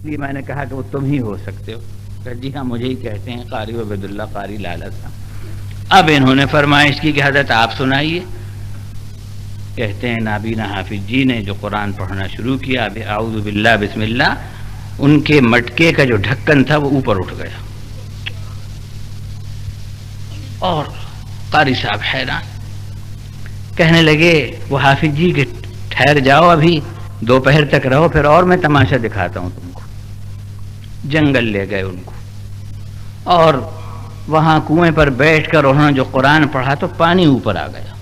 لیے میں نے کہا کہ وہ تم ہی ہو سکتے ہو. کہ جی ہاں مجھے ہی کہتے ہیں قاری عبید اللہ قاری لالا صاحب. اب انہوں نے فرمائش کی کہ حضرت آپ سنائیے. کہتے ہیں نابینا حافظ جی نے جو قرآن پڑھنا شروع کیا اعوذ باللہ بسم اللہ، ان کے مٹکے کا جو ڈھکن تھا وہ اوپر اٹھ گیا اور قاری صاحب حیران. کہنے لگے وہ حافظ جی کہ ٹھہر جاؤ، ابھی دوپہر تک رہو، پھر اور میں تماشا دکھاتا ہوں تم کو. جنگل لے گئے ان کو اور وہاں کنویں پر بیٹھ کر انہوں نے جو قرآن پڑھا تو پانی اوپر آ گیا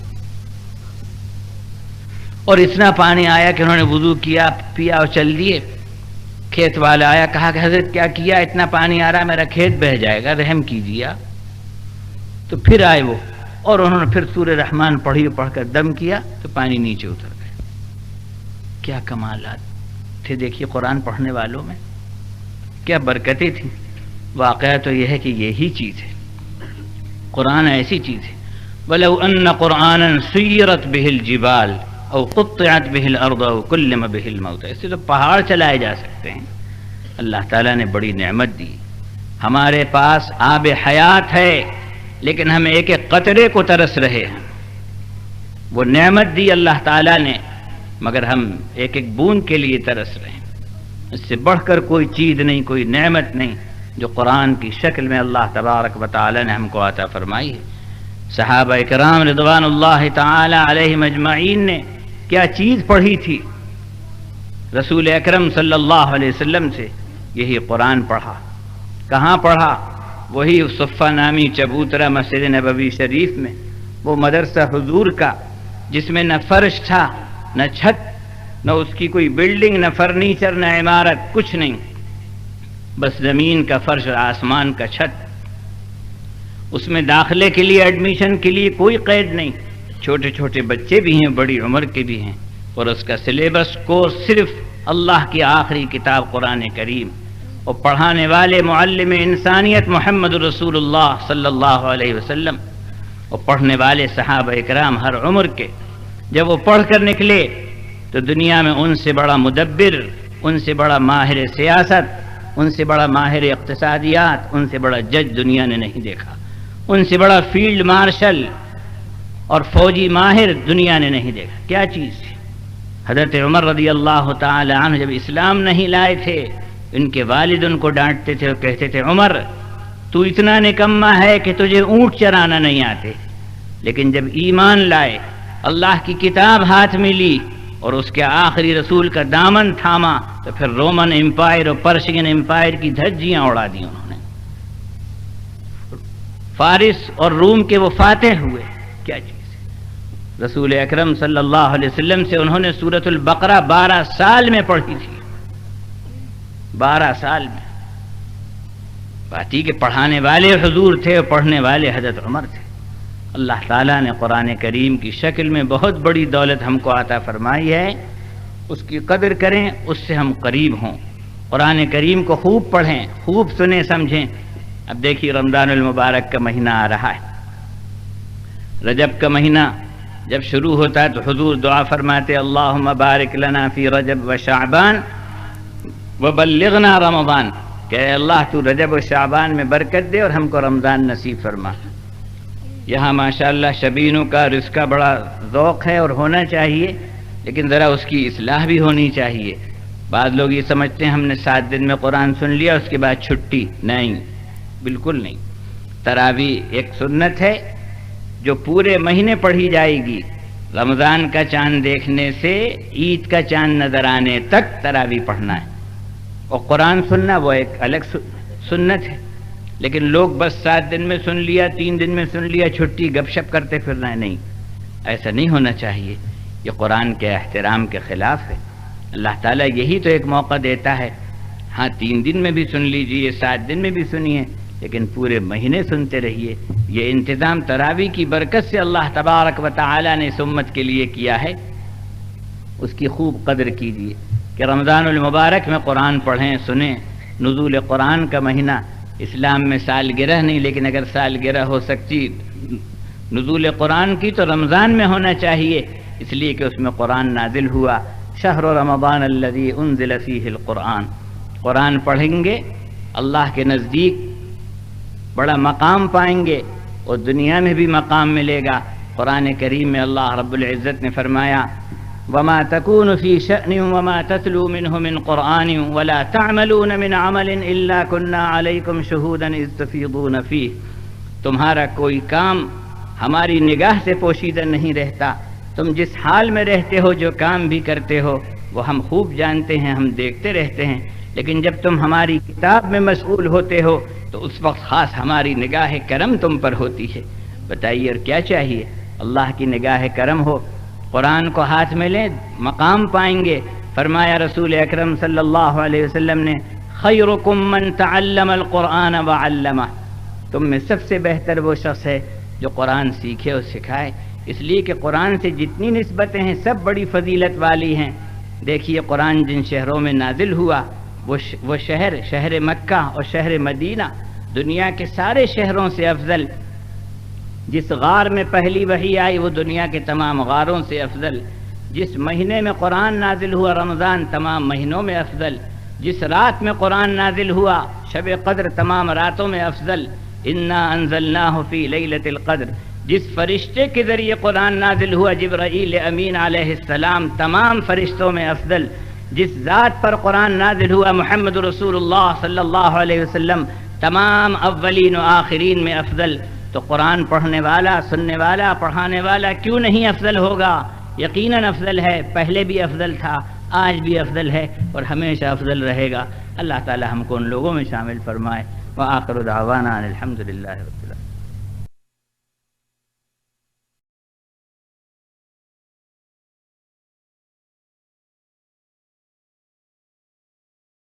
اور اتنا پانی آیا کہ انہوں نے وضو کیا، پیا اور چل دیے. کھیت والا آیا، کہا کہ حضرت کیا کیا، اتنا پانی آ رہا میرا کھیت بہہ جائے گا، رحم کیجیے. تو پھر آئے وہ اور انہوں نے پھر سورہ رحمان پڑھی، پڑھ کر دم کیا تو پانی نیچے اتر گئے. کیا کمالات تھے دیکھیے قرآن پڑھنے والوں میں، کیا برکتیں تھیں. واقعہ تو یہ ہے کہ یہی چیز ہے، قرآن ایسی چیز ہے. وَلَوْ أَنَّ قُرْآنًا سُيِّرَتْ بِهِ الْجِبَالُ أَوْ قُطِّعَتْ بِهِ الْأَرْضُ أَوْ كُلِّمَ بِهِ الْمَوْتَى. اس سے تو پہاڑ چلائے جا سکتے ہیں. اللہ تعالیٰ نے بڑی نعمت دی. ہمارے پاس آب حیات ہے لیکن ہم ایک ایک قطرے کو ترس رہے ہیں. وہ نعمت دی اللہ تعالیٰ نے مگر ہم ایک ایک بوند کے لیے ترس رہے ہیں. اس سے بڑھ کر کوئی چیز نہیں، کوئی نعمت نہیں جو قرآن کی شکل میں اللہ تبارک و تعالی نے ہم کو عطا فرمائی ہے. صحابہ کرام رضوان اللہ تعالی علیہم اجمعین نے کیا چیز پڑھی تھی. رسول اکرم صلی اللہ علیہ وسلم سے یہی قرآن پڑھا. کہاں پڑھا؟ وہی صفہ نامی چبوترا مسجد نبوی شریف میں، وہ مدرسہ حضور کا جس میں نہ فرش تھا، نہ چھت، نہ اس کی کوئی بلڈنگ، نہ فرنیچر، نہ عمارت، کچھ نہیں، بس زمین کا فرش اور آسمان کا چھت. اس میں داخلے کے لیے، ایڈمیشن کے لیے کوئی قید نہیں. چھوٹے چھوٹے بچے بھی ہیں، بڑی عمر کے بھی ہیں، اور اس کا سلیبس کورس صرف اللہ کی آخری کتاب قرآن کریم، اور پڑھانے والے معلم انسانیت محمد رسول اللہ صلی اللہ علیہ وسلم، اور پڑھنے والے صحابہ اکرام ہر عمر کے. جب وہ پڑھ کر نکلے تو دنیا میں ان سے بڑا مدبر، ان سے بڑا ماہر سیاست، ان سے بڑا ماہر اقتصادیات، ان سے بڑا جج دنیا نے نہیں دیکھا. ان سے بڑا فیلڈ مارشل اور فوجی ماہر دنیا نے نہیں دیکھا. کیا چیز ہے. حضرت عمر رضی اللہ تعالی عنہ جب اسلام نہیں لائے تھے، ان کے والد ان کو ڈانٹتے تھے اور کہتے تھے عمر تو اتنا نکما ہے کہ تجھے اونٹ چرانا نہیں آتے. لیکن جب ایمان لائے، اللہ کی کتاب ہاتھ میں لی اور اس کے آخری رسول کا دامن تھاما تو پھر رومن امپائر اور پرشین امپائر کی دھجیاں اڑا دی انہوں نے. فارس اور روم کے وہ فاتح ہوئے. کیا چیز ہے. رسول اکرم صلی اللہ علیہ وسلم سے انہوں نے سورۃ البقرہ 12 سال میں پڑھی تھی. 12 سال میں. باتی کے پڑھانے والے حضور تھے اور پڑھنے والے حضرت عمر تھے. اللہ تعالیٰ نے قرآن کریم کی شکل میں بہت بڑی دولت ہم کو عطا فرمائی ہے. اس کی قدر کریں، اس سے ہم قریب ہوں. قرآن کریم کو خوب پڑھیں، خوب سنیں، سمجھیں. اب دیکھیے رمضان المبارک کا مہینہ آ رہا ہے. رجب کا مہینہ جب شروع ہوتا ہے تو حضور دعا فرماتے اللہم بارک لنا فی رجب و شعبان وبلغنا رمضان، کہ اے اللہ تو رجب و شعبان میں برکت دے اور ہم کو رمضان نصیب فرما. یہاں ماشاءاللہ شبینوں کا رزق کا بڑا ذوق ہے اور ہونا چاہیے، لیکن ذرا اس کی اصلاح بھی ہونی چاہیے. بعض لوگ یہ سمجھتے ہیں ہم نے 7 دن میں قرآن سن لیا اس کے بعد چھٹی. نہیں، بالکل نہیں. تراویح ایک سنت ہے جو پورے مہینے پڑھی جائے گی. رمضان کا چاند دیکھنے سے عید کا چاند نظر آنے تک تراویح پڑھنا ہے، اور قرآن سننا وہ ایک الگ سنت ہے. لیکن لوگ بس 7 دن میں سن لیا، 3 دن میں سن لیا، چھٹی، گپ شپ کرتے پھرنا ہے. نہیں، ایسا نہیں ہونا چاہیے. یہ قرآن کے احترام کے خلاف ہے. اللہ تعالیٰ یہی تو ایک موقع دیتا ہے. ہاں 3 دن میں بھی سن لیجیے، 7 دن میں بھی سنیے، لیکن پورے مہینے سنتے رہیے. یہ انتظام تراویح کی برکت سے اللہ تبارک و تعالی نے اس امت کے لیے کیا ہے. اس کی خوب قدر کیجیے کہ رمضان المبارک میں قرآن پڑھیں، سنیں. نزول قرآن کا مہینہ اسلام میں سالگرہ نہیں، لیکن اگر سالگرہ ہو سکتی نزول قرآن کی تو رمضان میں ہونا چاہیے، اس لیے کہ اس میں قرآن نازل ہوا. شہر رمضان الذی انزل فیہ القرآن. قرآن پڑھیں گے اللہ کے نزدیک بڑا مقام پائیں گے اور دنیا میں بھی مقام ملے گا۔ قرآن کریم میں اللہ رب العزت نے فرمایا وَمَا تَكُونُ فِي شَأْنٍ وَمَا تَتْلُو مِنْهُ مِنْ قُرْآنٍ وَلَا تَعْمَلُونَ مِنْ عَمَلٍ إِلَّا كُنَّا عَلَيْكُمْ شُهُودًا إِذْ تَفِيضُونَ فِيهِ، تمہارا کوئی کام ہماری نگاہ سے پوشیدہ نہیں رہتا، تم جس حال میں رہتے ہو جو کام بھی کرتے ہو وہ ہم خوب جانتے ہیں، ہم دیکھتے رہتے ہیں، لیکن جب تم ہماری کتاب میں مشغول ہوتے ہو تو اس وقت خاص ہماری نگاہ کرم تم پر ہوتی ہے۔ بتائیے اور کیا چاہیے؟ اللہ کی نگاہ کرم ہو، قرآن کو ہاتھ میں لیں، مقام پائیں گے۔ فرمایا رسول اکرم صلی اللہ علیہ وسلم نے خیرکم من تعلم القرآن وعلمہ، تم میں سب سے بہتر وہ شخص ہے جو قرآن سیکھے اور سکھائے، اس لیے کہ قرآن سے جتنی نسبتیں ہیں سب بڑی فضیلت والی ہیں۔ دیکھیے قرآن جن شہروں میں نازل ہوا وہ شہر مکہ اور شہر مدینہ دنیا کے سارے شہروں سے افضل، جس غار میں پہلی وحی آئی وہ دنیا کے تمام غاروں سے افضل، جس مہینے میں قرآن نازل ہوا رمضان تمام مہینوں میں افضل، جس رات میں قرآن نازل ہوا شب قدر تمام راتوں میں افضل، انا انزلناہ فی لیلۃ القدر، جس فرشتے کے ذریعے قرآن نازل ہوا جبرائیل امین علیہ السلام تمام فرشتوں میں افضل، جس ذات پر قرآن نازل ہوا محمد رسول اللہ صلی اللہ علیہ وسلم تمام اولین و آخرین میں افضل، تو قرآن پڑھنے والا، سننے والا، پڑھانے والا کیوں نہیں افضل ہوگا؟ یقیناً افضل ہے، پہلے بھی افضل تھا، آج بھی افضل ہے اور ہمیشہ افضل رہے گا۔ اللہ تعالی ہم کو ان لوگوں میں شامل فرمائے۔ وآخر دعوانا ان الحمد للہ رب العالمین۔